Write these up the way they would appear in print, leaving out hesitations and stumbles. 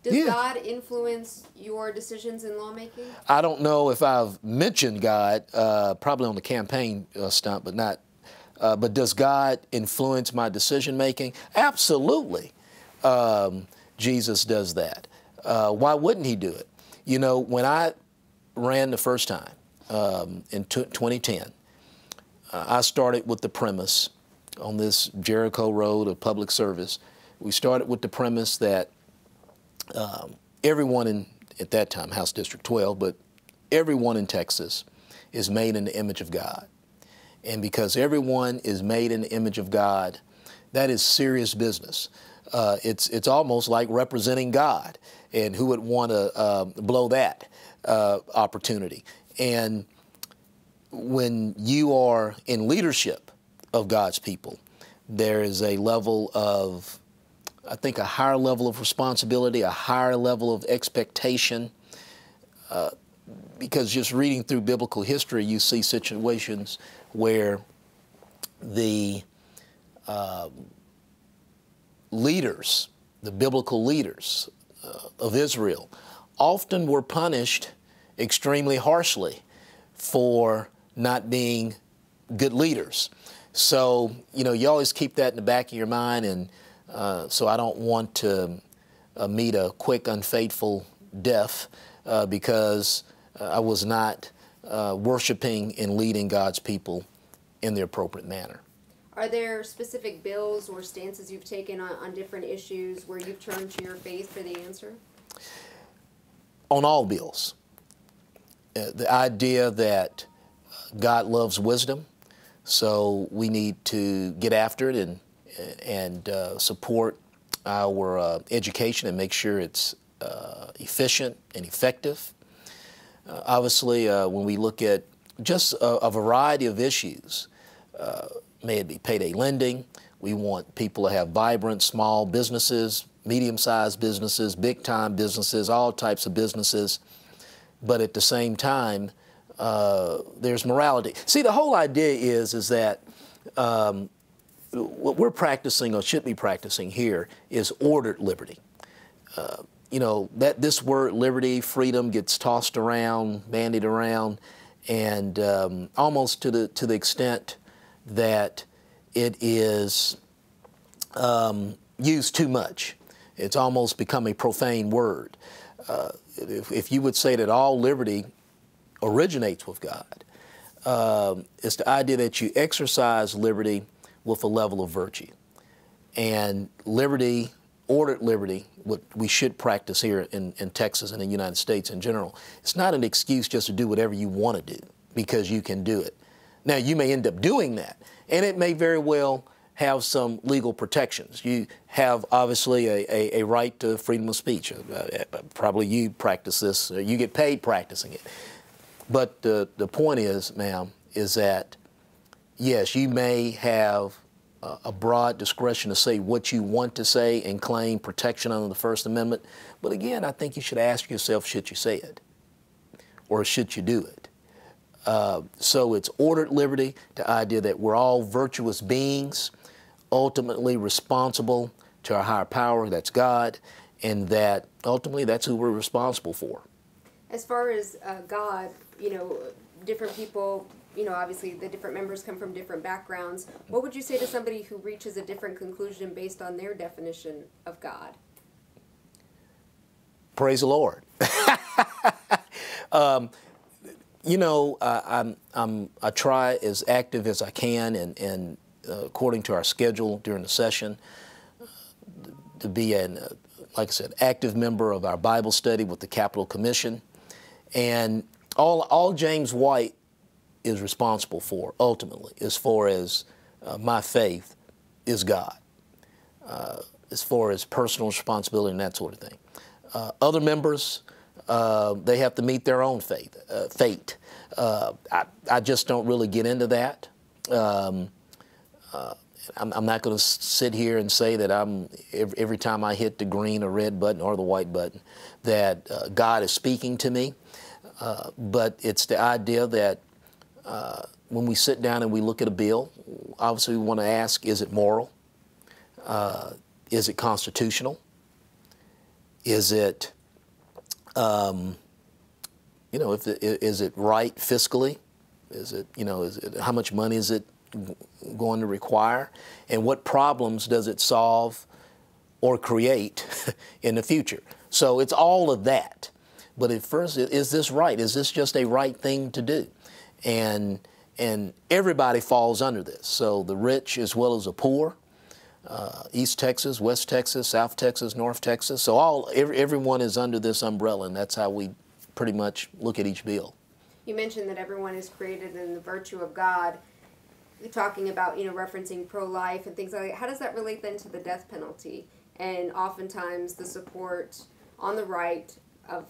Does God influence your decisions in lawmaking? I don't know if I've mentioned God, probably on the campaign stunt, but not. But does God influence my decision making? Absolutely. Jesus does that. Why wouldn't he do it? You know, when I ran the first time in 2010, I started with the premise on this Jericho road of public service. We started with the premise that everyone at that time, House District 12, but everyone in Texas is made in the image of God. And because everyone is made in the image of God, that is serious business. It's almost like representing God, and who would want to blow that opportunity? And when you are in leadership of God's people, there is a level of, I think, a higher level of responsibility, a higher level of expectation, because just reading through biblical history, you see situations where the leaders, the biblical leaders of Israel, often were punished extremely harshly for not being good leaders. So, you know, you always keep that in the back of your mind, and so I don't want to meet a quick, unfaithful death because I was not worshiping and leading God's people in the appropriate manner. Are there specific bills or stances you've taken on different issues where you've turned to your faith for the answer? On all bills. The idea that God loves wisdom, so we need to get after it and support our education and make sure it's efficient and effective. Obviously, when we look at just a variety of issues, may it be payday lending, we want people to have vibrant small businesses, medium-sized businesses, big-time businesses, all types of businesses. But at the same time, there's morality. See, the whole idea is that what we're practicing or should be practicing here is ordered liberty. You know, that this word liberty, freedom gets tossed around, bandied around, and almost to the extent that it is used too much. It's almost become a profane word. If you would say that all liberty originates with God, it's the idea that you exercise liberty with a level of virtue. And liberty, ordered liberty, what we should practice here in Texas and in the United States in general, it's not an excuse just to do whatever you want to do because you can do it. Now, you may end up doing that, and it may very well have some legal protections. You have, obviously, a right to freedom of speech. Probably you practice this, you get paid practicing it. But the point is, ma'am, is that, yes, you may have a broad discretion to say what you want to say and claim protection under the First Amendment. But again, I think you should ask yourself, should you say it? Or should you do it? So it's ordered liberty, the idea that we're all virtuous beings, ultimately responsible to our higher power, that's God, and that ultimately that's who we're responsible for. As far as God, you know, different people, you know, obviously the different members come from different backgrounds. What would you say to somebody who reaches a different conclusion based on their definition of God? Praise the Lord. You know, I try as active as I can, and according to our schedule during the session, to be like I said, active member of our Bible study with the Capitol Commission, and all James White is responsible for, ultimately, as far as my faith, is God, as far as personal responsibility and that sort of thing. Other members, they have to meet their own fate. I just don't really get into that. I'm not going to sit here and say that every time I hit the green or red button or the white button that God is speaking to me. But it's the idea that when we sit down and we look at a bill, obviously we want to ask, is it moral? Is it constitutional? Is it, you know, is it right fiscally? Is it, you know, how much money is it going to require? And what problems does it solve or create in the future? So it's all of that. But at first, is this right? Is this just a right thing to do? And everybody falls under this. So the rich as well as the poor, East Texas, West Texas, South Texas, North Texas. So everyone is under this umbrella, and that's how we pretty much look at each bill. You mentioned that everyone is created in the virtue of God. You're talking about, you know, referencing pro-life and things like that. How does that relate then to the death penalty and oftentimes the support on the right of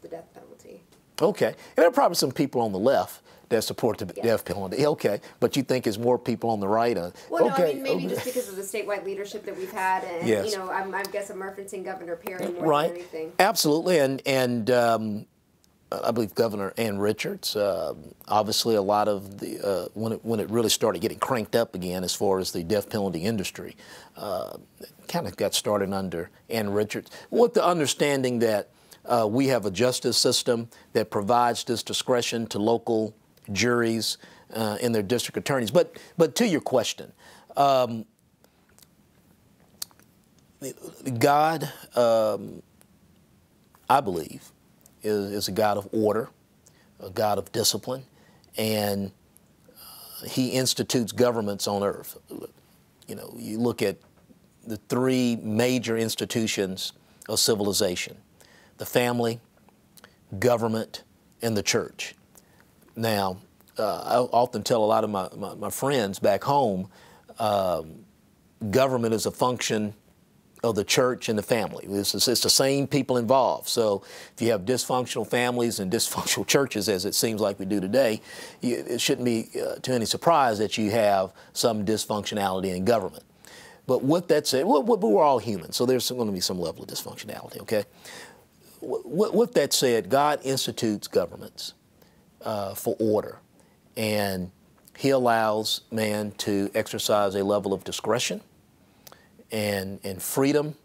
the death penalty? Okay. And there are probably some people on the left that support the death penalty. Okay. But you think it's more people on the right? Well, okay. No, I mean, maybe just because of the statewide leadership that we've had. And, yes. you know, I guess I'm referencing Governor Perry more right. than anything. Absolutely. And I believe Governor Ann Richards, obviously a lot of the, when it really started getting cranked up again as far as the death penalty industry, kind of got started under Ann Richards, with the understanding that we have a justice system that provides this discretion to local juries and their district attorneys. But to your question, God, I believe, is a God of order, a God of discipline, and He institutes governments on earth. You know, you look at the three major institutions of civilization: the family, government, and the church. Now, I often tell a lot of my friends back home, government is a function of the church and the family. It's the same people involved. So if you have dysfunctional families and dysfunctional churches, as it seems like we do today, it shouldn't be to any surprise that you have some dysfunctionality in government. But with that said, we're all human, so there's going to be some level of dysfunctionality, okay? With that said, God institutes governments for order, and He allows man to exercise a level of discretion and freedom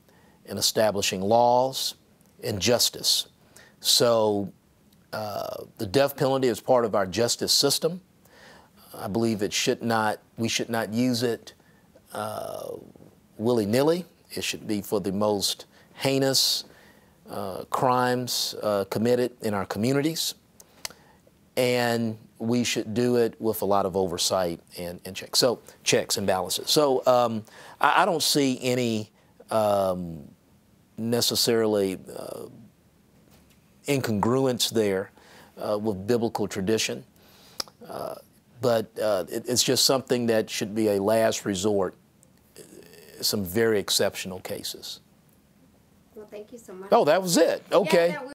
in establishing laws and justice. So the death penalty is part of our justice system. I believe we should not use it willy-nilly. It should be for the most heinous crimes committed in our communities. And we should do it with a lot of oversight and checks. So checks and balances. So I don't see any necessarily incongruence there with biblical tradition, but it's just something that should be a last resort. Some very exceptional cases. Well, thank you so much. Oh, that was it. Okay. Yeah,